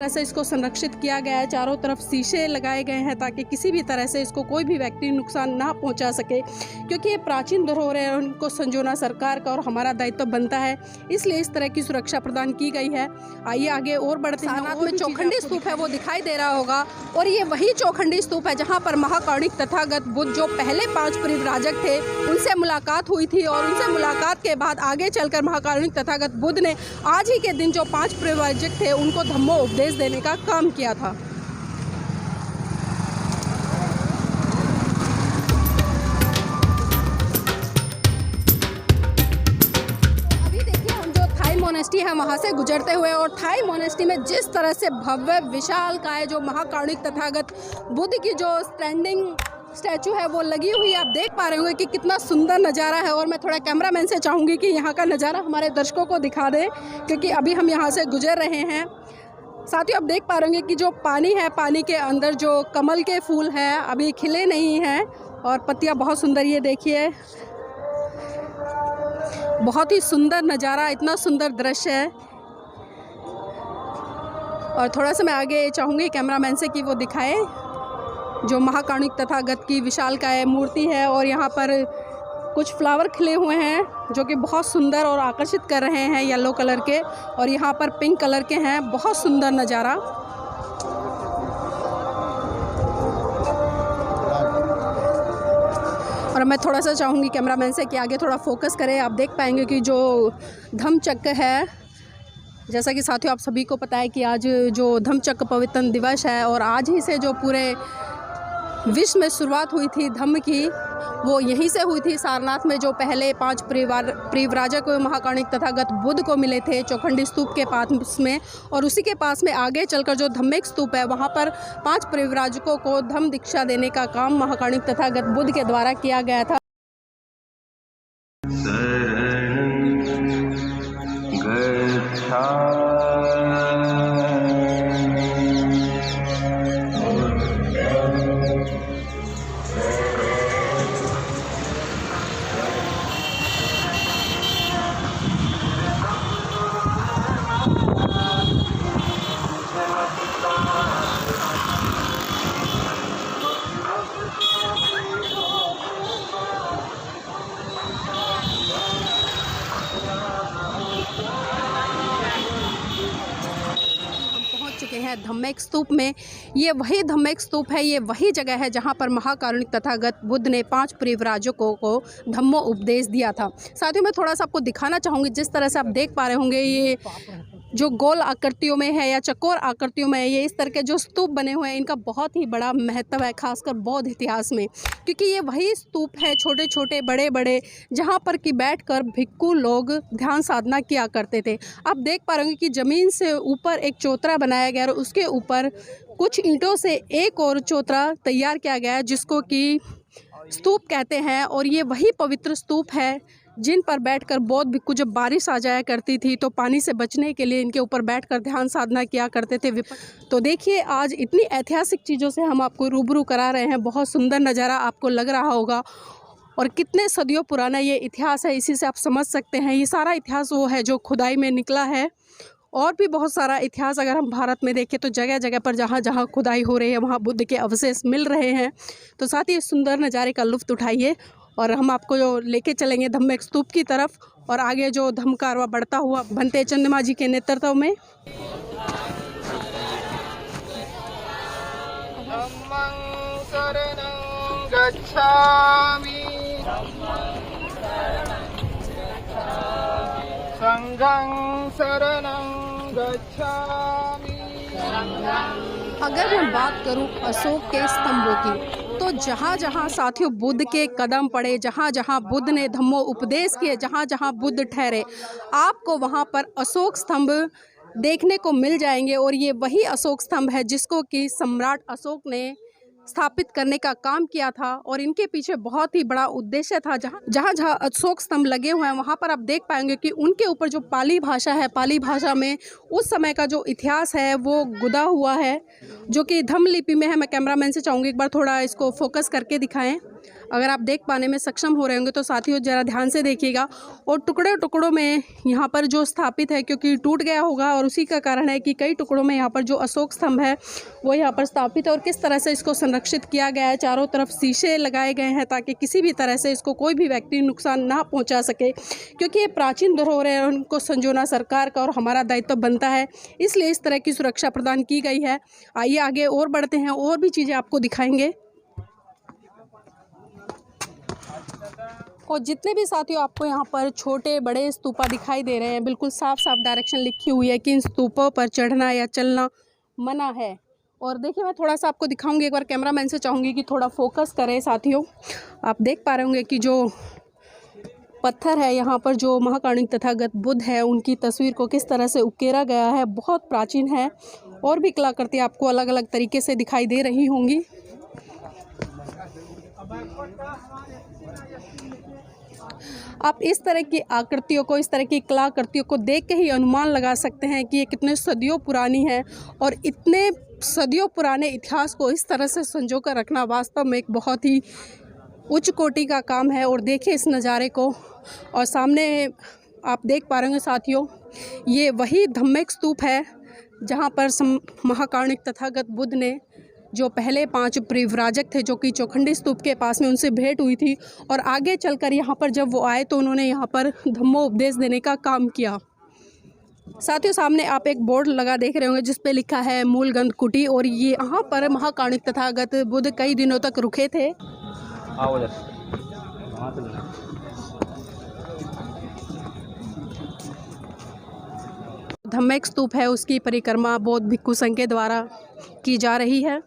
तरह से इसको संरक्षित किया गया है। चारों तरफ शीशे लगाए गए हैं ताकि किसी भी तरह से इसको कोई भी व्यक्ति नुकसान ना पहुंचा सके, क्योंकि ये प्राचीन धरोहर है, उनको संजोना सरकार का और हमारा दायित्व बनता है, इसलिए इस तरह की सुरक्षा प्रदान की गई है। आइए आगे और बढ़ते हैं। साथ में चौखंडी स्तूप है वो दिखाई दे रहा होगा, और ये वही चौखंडी स्तूप है जहाँ पर महाकारुणिक तथागत बुद्ध जो पहले 5 परिव्राजक थे उनसे मुलाकात हुई थी, और उनसे मुलाकात के बाद आगे चलकर महाकारुणिक तथागत बुद्ध ने आज ही के दिन जो 5 परिव्राजक थे उनको धम्मो उपदेश देने का काम किया था। अभी देखिए हम जो थाई मोनेस्ट्री है वहाँ से गुजरते हुए, और थाई मोनेस्ट्री में जिस तरह से भव्य विशाल काय जो महाकारुणिक तथागत बुद्ध की जो स्टैंडिंग स्टैचू है वो लगी हुई, आप देख पा रहे होंगे कि कितना सुंदर नज़ारा है। और मैं थोड़ा कैमरामैन से चाहूँगी कि यहाँ का नज़ारा हमारे दर्शकों को दिखा दे, क्योंकि अभी हम यहाँ से गुजर रहे हैं। साथ ही आप देख पा रहे होंगे कि जो पानी है, पानी के अंदर जो कमल के फूल हैं अभी खिले नहीं हैं, और पत्तियाँ बहुत सुंदर, ये देखिए बहुत ही सुंदर नज़ारा, इतना सुंदर दृश्य है। और थोड़ा सा मैं आगे चाहूँगी कैमरामैन से कि वो दिखाए जो महाकारुणिक तथागत की विशालकाय मूर्ति है, और यहाँ पर कुछ फ्लावर खिले हुए हैं जो कि बहुत सुंदर और आकर्षित कर रहे हैं, येलो कलर के, और यहाँ पर पिंक कलर के हैं। बहुत सुंदर नज़ारा। और मैं थोड़ा सा चाहूँगी कैमरामैन से कि आगे थोड़ा फोकस करें। आप देख पाएंगे कि जो धम्मचक्र है, जैसा कि साथियों आप सभी को पता है कि आज जो धम्मचक्र पवित्र दिवस है, और आज ही से जो पूरे विश्व में शुरुआत हुई थी धम्म की, वो यहीं से हुई थी। सारनाथ में जो पहले 5 परिव्राजक महाकारुणिक तथागत बुद्ध को मिले थे चौखंडी स्तूप के पास में, और उसी के पास में आगे चलकर जो धम्मिक स्तूप है वहाँ पर 5 परिव्राजकों को धम्म दीक्षा देने का काम महाकारुणिक तथागत बुद्ध के द्वारा किया गया था। हैं धम्मिक स्तूप में। ये वही धम्मिक स्तूप है, ये वही जगह है जहाँ पर महाकारुणिक तथागत बुद्ध ने 5 परिव्राजकों को धम्मो उपदेश दिया था। साथियों मैं थोड़ा सा आपको दिखाना चाहूँगी, जिस तरह से आप देख पा रहे होंगे ये जो गोल आकृतियों में है या चकोर आकृतियों में है, ये इस तरह के जो स्तूप बने हुए हैं इनका बहुत ही बड़ा महत्व है, खासकर बौद्ध इतिहास में, क्योंकि ये वही स्तूप है छोटे छोटे बड़े बड़े जहाँ पर कि बैठकर भिक्खु लोग ध्यान साधना किया करते थे। आप देख पा रहे होंगे कि ज़मीन से ऊपर एक चौतरा बनाया गया और उसके ऊपर कुछ ईंटों से एक और चौतरा तैयार किया गया है जिसको कि स्तूप कहते हैं। और ये वही पवित्र स्तूप है जिन पर बैठकर बौद्ध भिक्खु जब बारिश आ जाया करती थी तो पानी से बचने के लिए इनके ऊपर बैठकर ध्यान साधना किया करते थे। तो देखिए आज इतनी ऐतिहासिक चीज़ों से हम आपको रूबरू करा रहे हैं, बहुत सुंदर नज़ारा आपको लग रहा होगा, और कितने सदियों पुराना ये इतिहास है, इसी से आप समझ सकते हैं। ये सारा इतिहास वो है जो खुदाई में निकला है, और भी बहुत सारा इतिहास अगर हम भारत में देखें तो जगह जगह पर जहाँ जहाँ खुदाई हो रही है वहाँ बुद्ध के अवशेष मिल रहे हैं। तो साथ ही इस सुंदर नज़ारे का लुत्फ़ उठाइए, और हम आपको जो लेके चलेंगे धम्मिक स्तूप की तरफ, और आगे जो धम्म कारवा बढ़ता हुआ भंते चंद्रमा जी के नेतृत्व में। धम्मं शरणं गच्छामि, संघं शरणं गच्छामि। अगर मैं बात करूं अशोक के स्तंभों की, तो जहाँ जहाँ साथियों बुद्ध के कदम पड़े, जहाँ जहाँ बुद्ध ने धम्मो उपदेश किए, जहाँ जहाँ बुद्ध ठहरे, आपको वहाँ पर अशोक स्तंभ देखने को मिल जाएंगे। और ये वही अशोक स्तंभ है जिसको कि सम्राट अशोक ने स्थापित करने का काम किया था, और इनके पीछे बहुत ही बड़ा उद्देश्य था। जहाँ जहाँ अशोक स्तंभ लगे हुए हैं वहाँ पर आप देख पाएंगे कि उनके ऊपर जो पाली भाषा है, पाली भाषा में उस समय का जो इतिहास है वो गुदा हुआ है, जो कि धम्म लिपि में है। मैं कैमरामैन से चाहूँगी एक बार थोड़ा इसको फोकस करके दिखाएं। अगर आप देख पाने में सक्षम हो रहे होंगे तो साथियों ज़रा ध्यान से देखिएगा। और टुकड़े टुकड़ों में यहाँ पर जो स्थापित है, क्योंकि टूट गया होगा और उसी का कारण है कि कई टुकड़ों में यहाँ पर जो अशोक स्तंभ है वो यहाँ पर स्थापित है। और किस तरह से इसको संरक्षित किया गया है, चारों तरफ शीशे लगाए गए हैं ताकि किसी भी तरह से इसको कोई भी व्यक्ति नुकसान ना पहुँचा सके, क्योंकि ये प्राचीन धरोहर है, उनको संजोना सरकार का और हमारा दायित्व बनता है, इसलिए इस तरह की सुरक्षा प्रदान की गई है। आइए आगे और बढ़ते हैं, और भी चीज़ें आपको दिखाएंगे। और जितने भी साथियों आपको यहाँ पर छोटे बड़े स्तूपा दिखाई दे रहे हैं, बिल्कुल साफ साफ डायरेक्शन लिखी हुई है कि इन स्तूपों पर चढ़ना या चलना मना है। और देखिए मैं थोड़ा सा आपको दिखाऊंगी, एक बार कैमरामैन से चाहूँगी कि थोड़ा फोकस करें। साथियों आप देख पा रहे होंगे कि जो पत्थर है यहाँ पर, जो महाकारुणिक तथागत बुद्ध है, उनकी तस्वीर को किस तरह से उकेरा गया है, बहुत प्राचीन है। और भी कलाकृति आपको अलग अलग तरीके से दिखाई दे रही होंगी। आप इस तरह की आकृतियों को, इस तरह की कलाकृतियों को देख के ही अनुमान लगा सकते हैं कि ये कितने सदियों पुरानी है। और इतने सदियों पुराने इतिहास को इस तरह से संजो कर रखना वास्तव में एक बहुत ही उच्च कोटि का काम है। और देखिए इस नज़ारे को, और सामने आप देख पा रहे होंगे साथियों, ये वही धम्मेक स्तूप है जहाँ पर महाकारुणिक तथागत बुद्ध ने, जो पहले 5 परिव्राजक थे जो कि चौखंडी स्तूप के पास में, उनसे भेंट हुई थी। और आगे चलकर यहाँ पर जब वो आए तो उन्होंने यहाँ पर धम्मो उपदेश देने का काम किया। साथियों सामने आप एक बोर्ड लगा देख रहे होंगे जिस पे लिखा है मूलगंध कुटी। और ये यहाँ पर महाकारुणिक तथागत बुद्ध कई दिनों तक रुके थे। धम्मेक स्तूप है, उसकी परिक्रमा बौद्ध भिक्षु संघ के द्वारा की जा रही है।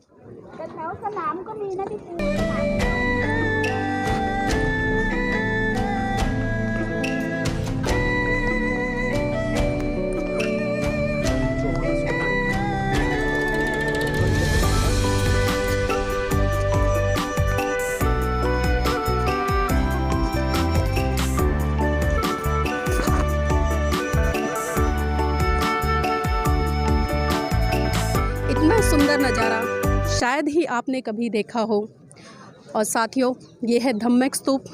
इतना सुंदर नज़ारा शायद ही आपने कभी देखा हो। और साथियों ये है धम्मेक स्तूप,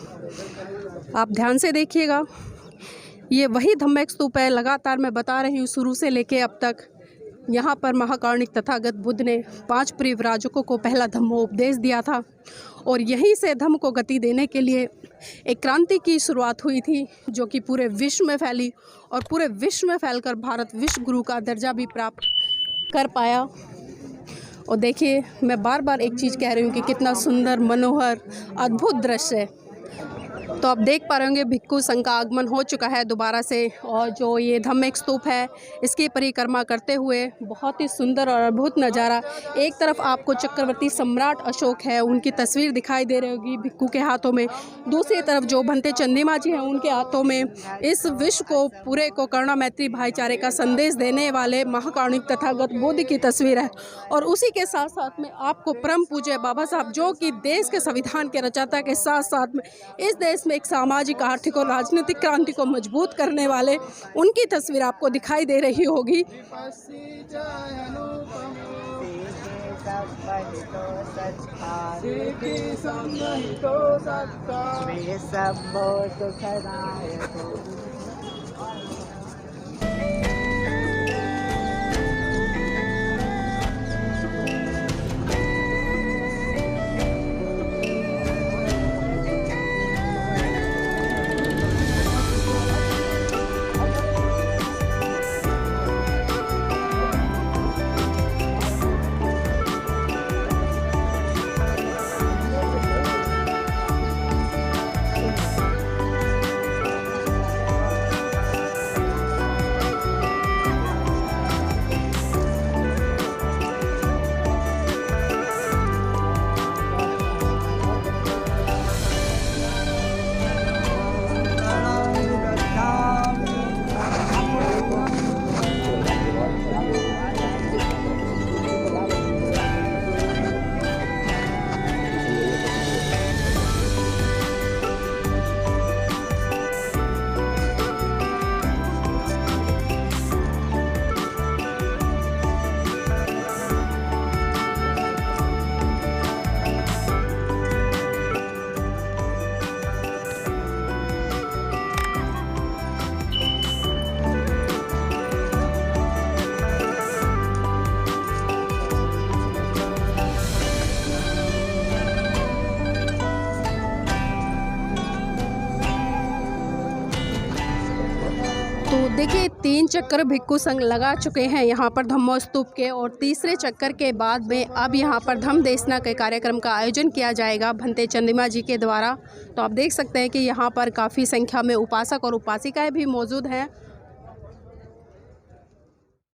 आप ध्यान से देखिएगा, ये वही धम्मेक स्तूप है। लगातार मैं बता रही हूँ शुरू से लेके अब तक यहाँ पर महाकारुणिक तथागत बुद्ध ने 5 परिव्राजकों को पहला धम्मो उपदेश दिया था। और यहीं से धम्म को गति देने के लिए एक क्रांति की शुरुआत हुई थी, जो कि पूरे विश्व में फैली। और पूरे विश्व में फैलकर भारत विश्व गुरु का दर्जा भी प्राप्त कर पाया। और देखिए मैं बार बार एक चीज़ कह रही हूँ कि कितना सुंदर, मनोहर, अद्भुत दृश्य है। तो आप देख पा रहे होंगे भिक्षु संघ का आगमन हो चुका है दोबारा से। और जो ये धम्मेक स्तूप है इसकी परिक्रमा करते हुए बहुत ही सुंदर और अद्भुत नज़ारा। एक तरफ आपको चक्रवर्ती सम्राट अशोक है, उनकी तस्वीर दिखाई दे रही होगी भिक्षु के हाथों में। दूसरी तरफ जो भंते चंद्रिमा जी हैं उनके हाथों में इस विश्व को पूरे को करुणा मैत्री भाईचारे का संदेश देने वाले महाकारुणिक तथागत बुद्ध की तस्वीर है। और उसी के साथ साथ में आपको परम पूज्य बाबा साहब, जो कि देश के संविधान के रचयिता के साथ साथ में इस देश में एक सामाजिक, आर्थिक और राजनीतिक क्रांति को मजबूत करने वाले, उनकी तस्वीर आपको दिखाई दे रही होगी। तो देखिए 3 चक्कर भिक्खु संघ लगा चुके हैं यहाँ पर धम्मो स्तूप के, और तीसरे चक्कर के बाद में अब यहाँ पर धम्म देशना के कार्यक्रम का आयोजन किया जाएगा भंते चंद्रिमा जी के द्वारा। तो आप देख सकते हैं कि यहाँ पर काफ़ी संख्या में उपासक और उपासिकाएं भी मौजूद हैं